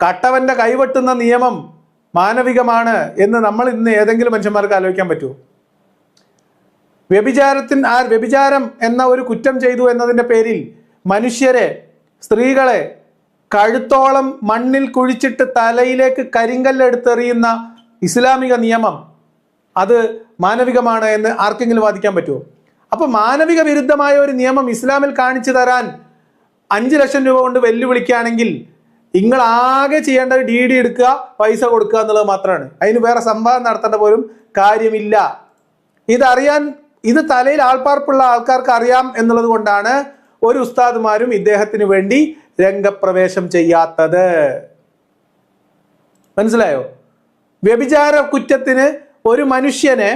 കട്ടവന്റെ കൈവെട്ടുന്ന നിയമം മാനവികമാണ് എന്ന് നമ്മൾ ഇന്ന് ഏതെങ്കിലും മനുഷ്യന്മാർക്ക് ആലോചിക്കാൻ പറ്റുമോ? വ്യഭിചാരം എന്ന ഒരു കുറ്റം ചെയ്തു എന്നതിൻ്റെ പേരിൽ മനുഷ്യരെ, സ്ത്രീകളെ കഴുത്തോളം മണ്ണിൽ കുഴിച്ചിട്ട് തലയിലേക്ക് കരിങ്കല്ലെടുത്തെറിയുന്ന ഇസ്ലാമിക നിയമം അത് മാനവികമാണ് എന്ന് ആർക്കെങ്കിലും വാദിക്കാൻ പറ്റുമോ? അപ്പോൾ മാനവിക വിരുദ്ധമായ ഒരു നിയമം ഇസ്ലാമിൽ കാണിച്ചു തരാൻ 5 ലക്ഷം രൂപ കൊണ്ട് വെല്ലുവിളിക്കുകയാണെങ്കിൽ നിങ്ങൾ ആകെ ചെയ്യേണ്ടത് DD എടുക്കുക, പൈസ കൊടുക്കുക എന്നുള്ളത് മാത്രമാണ്. അതിന് വേറെ സംവാദം നടത്തേണ്ട പോലും കാര്യമില്ല. ഇതറിയാൻ, ഇത് തലയിൽ ആൾപ്പാർപ്പുള്ള ആൾക്കാർക്ക് അറിയാം എന്നുള്ളത് കൊണ്ടാണ് ഒരു ഉസ്താദുമാരും ഇദ്ദേഹത്തിന് വേണ്ടി രംഗപ്രവേശം ചെയ്യാത്തത്. മനസ്സിലായോ? വ്യഭിചാര കുറ്റത്തിന് ഒരു മനുഷ്യനെ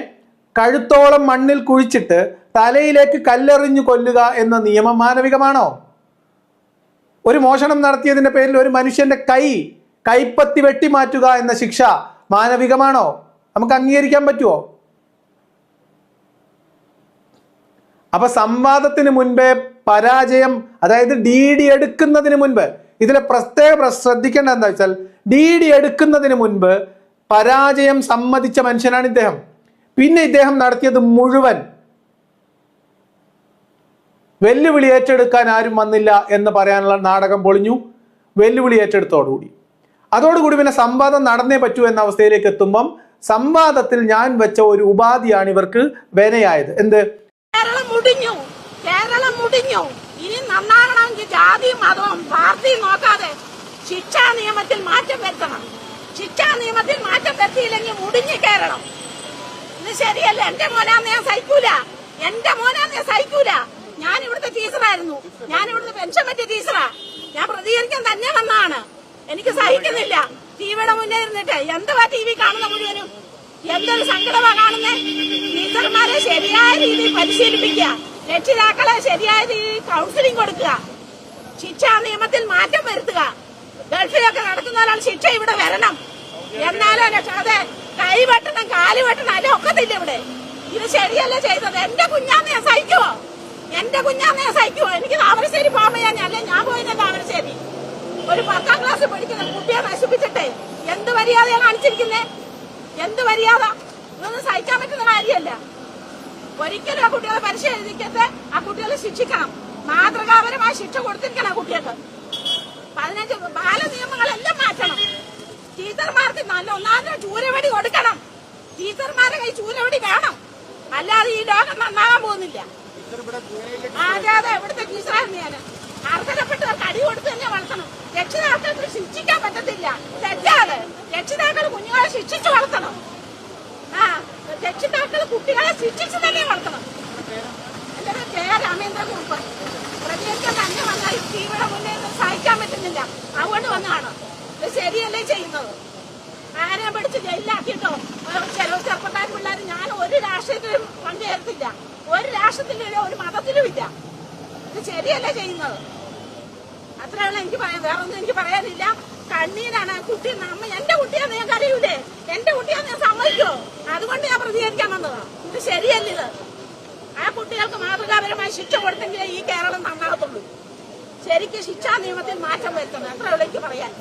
കഴുത്തോളം മണ്ണിൽ കുഴിച്ചിട്ട് തലയിലേക്ക് കല്ലെറിഞ്ഞു കൊല്ലുക എന്ന നിയമം മാനവികമാണോ? ഒരു മോഷണം നടത്തിയതിന്റെ പേരിൽ ഒരു മനുഷ്യന്റെ കൈപ്പത്തി വെട്ടിമാറ്റുക എന്ന ശിക്ഷ മാനവികമാണോ? നമുക്ക് അംഗീകരിക്കാൻ പറ്റുമോ? അപ്പൊ സംവാദത്തിന് മുൻപേ പരാജയം, അതായത് DD എടുക്കുന്നതിന് മുൻപ്, ഇതിലെ പ്രത്യേക ശ്രദ്ധിക്കേണ്ട എന്താ വെച്ചാൽ DD എടുക്കുന്നതിന് മുൻപ് പരാജയം സമ്മതിച്ച മനുഷ്യനാണ് ഇദ്ദേഹം. പിന്നെ ഇദ്ദേഹം നടത്തിയത് മുഴുവൻ വെല്ലുവിളി ഏറ്റെടുക്കാൻ ആരും വന്നില്ല എന്ന് പറയാനുള്ള നാടകം പൊളിഞ്ഞു. വെല്ലുവിളി ഏറ്റെടുത്തോടുകൂടി അതോടുകൂടി പിന്നെ സംവാദം നടന്നേ പറ്റൂ എന്ന അവസ്ഥയിലേക്ക് എത്തുമ്പം സംവാദത്തിൽ ഞാൻ വെച്ച ഒരു ഉപാധിയാണ് ഇവർക്ക് വിനയായത്. എന്ത്? കേരളം മുടിഞ്ഞു. ഇനി നന്നാകണമെങ്കിൽ ജാതിയും മതവും പാർട്ടിയും നോക്കാതെ ശിക്ഷാ നിയമത്തിൽ മാറ്റം വരുത്തണം. ശിക്ഷാ നിയമത്തിൽ മാറ്റം വരുത്തിയില്ലെങ്കിൽ മുടിഞ്ഞു കേരളം. ഇത് ശരിയല്ല. എന്റെ മോനാന്ന് ഞാൻ സഹിക്കൂല. ഞാൻ ഇവിടുത്തെ ടീച്ചറായിരുന്നു. ഞാൻ ഇവിടുത്തെ പെൻഷൻ പറ്റിയ ടീച്ചറാ. ഞാൻ പ്രതികരിക്കാൻ തന്നെ വന്നതാണ്. എനിക്ക് സഹിക്കുന്നില്ല. ടിവിയുടെ മുന്നേ ഇരുന്നിട്ട് എന്തുവാ TV കാണുന്ന മുഴുവനും? എന്തൊരു സങ്കടമാ കാണുന്നേ. ടീച്ചർമാരെ ശരിയായ രീതിയിൽ പരിശീലിപ്പിക്കുക, രക്ഷിതാക്കളെ ശരിയായ രീതിയിൽ കൗൺസിലിംഗ് കൊടുക്കുക, ശിക്ഷാ നിയമത്തിൽ മാറ്റം വരുത്തുക. ഗൾഫിലൊക്കെ നടക്കുന്ന ഒരാൾ ശിക്ഷ ഇവിടെ വരണം. എന്നാലും അതെ കൈ വെട്ടണം, കാല് വെട്ടണം, അതിൽ ഒക്കത്തില്ല ഇവിടെ. ഇത് ശരിയല്ല ചെയ്തത്. എന്റെ കുഞ്ഞാന്ന് ഞാൻ സഹിക്കുവോ? എനിക്ക് താമരശ്ശേരി പോകാൻ അല്ലേ ഞാൻ പോയില്ല. താമരശ്ശേരി ഒരു 10ാം ക്ലാസ് പഠിക്കുന്ന കുട്ടിയെ നശിപ്പിച്ചിട്ടേ എന്ത് മര്യാദയാ കാണിച്ചിരിക്കുന്നേ? എന്ത് മര്യാദ? ഇതൊന്നും സഹിക്കാൻ പറ്റുന്ന കാര്യമല്ല. ഒരിക്കലും ആ കുട്ടികളെ പരിശീലിക്കത്തെ ആ കുട്ടികളെ ശിക്ഷിക്കണം. മാതൃകാപരമായ ശിക്ഷ കൊടുത്തിരിക്കണം കുട്ടികൾക്ക്. 15 ബാല നിയമങ്ങളെല്ലാം മാറ്റണം. ടീച്ചർമാർക്ക് നല്ല ഒന്നാമത്തെ ചൂരവടി കൊടുക്കണം. ടീച്ചർമാരുടെ കൈ ചൂരവടി വേണം. അല്ലാതെ ഈ ലോകം നന്നാകാൻ പോകുന്നില്ല. അതെ ഇവിടുത്തെ ടീച്ചറായിരുന്നു ഞാൻ. അർഹതപ്പെട്ടവർക്ക് അടി കൊടുത്ത് തന്നെ വളർത്തണം. രക്ഷിതാക്കൾക്ക് ശിക്ഷിക്കാൻ പറ്റത്തില്ല. തെറ്റാണ്. രക്ഷിതാക്കൾ കുഞ്ഞുങ്ങളെ ശിക്ഷിച്ചു വളർത്തണം. രക്ഷിതാക്കൾ കുട്ടികളെ ശിക്ഷിച്ചു തന്നെ വളർത്തണം. എന്റെ പേര് രാമേന്ദ്രകുറുപ്പ്. പ്രതികരിക്കാൻ തന്നെ വന്നാൽ ടിവിയുടെ മുന്നേ സഹിക്കാൻ പറ്റുന്നില്ല. അതുകൊണ്ട് വന്നതാണ്. ഇത് ശരിയല്ലേ ചെയ്യുന്നത്? ആരെയും പിടിച്ച് ജയിലിലാക്കിയിട്ടോ ചില ചെറുപ്പക്കാർ പിള്ളേർ ഞാൻ ഒരു രാഷ്ട്രീയത്തിലും പങ്കുചേർത്തില്ല. ഒരു രാഷ്ട്രത്തിലും ഒരു മതത്തിലും ഇല്ല. ഇത് ശരിയല്ലേ ചെയ്യുന്നത്? അത്രയുള്ള എനിക്ക് പറയാം. വേറൊന്നും എനിക്ക് പറയാനില്ല. കണ്ണീരാണ്. കുട്ടി എന്റെ കുട്ടിയാന്ന് ഞാൻ കരയൂലേ? എന്റെ കുട്ടിയാന്ന് ഞാൻ സമ്മതിക്കോ? അതുകൊണ്ട് ഞാൻ പ്രതികരിക്കാൻ വന്നതാ. ഇത് ശരിയല്ല. ഇത് ആ കുട്ടികൾക്ക് മാതൃകാപരമായി ശിക്ഷ കൊടുത്തെങ്കിലേ ഈ കേരളം നന്നാകത്തുള്ളൂ. ശരിക്കും ശിക്ഷാ നിയമത്തിൽ മാറ്റം വരുത്തണം. അത്രയുള്ള എനിക്ക് പറയാൻ.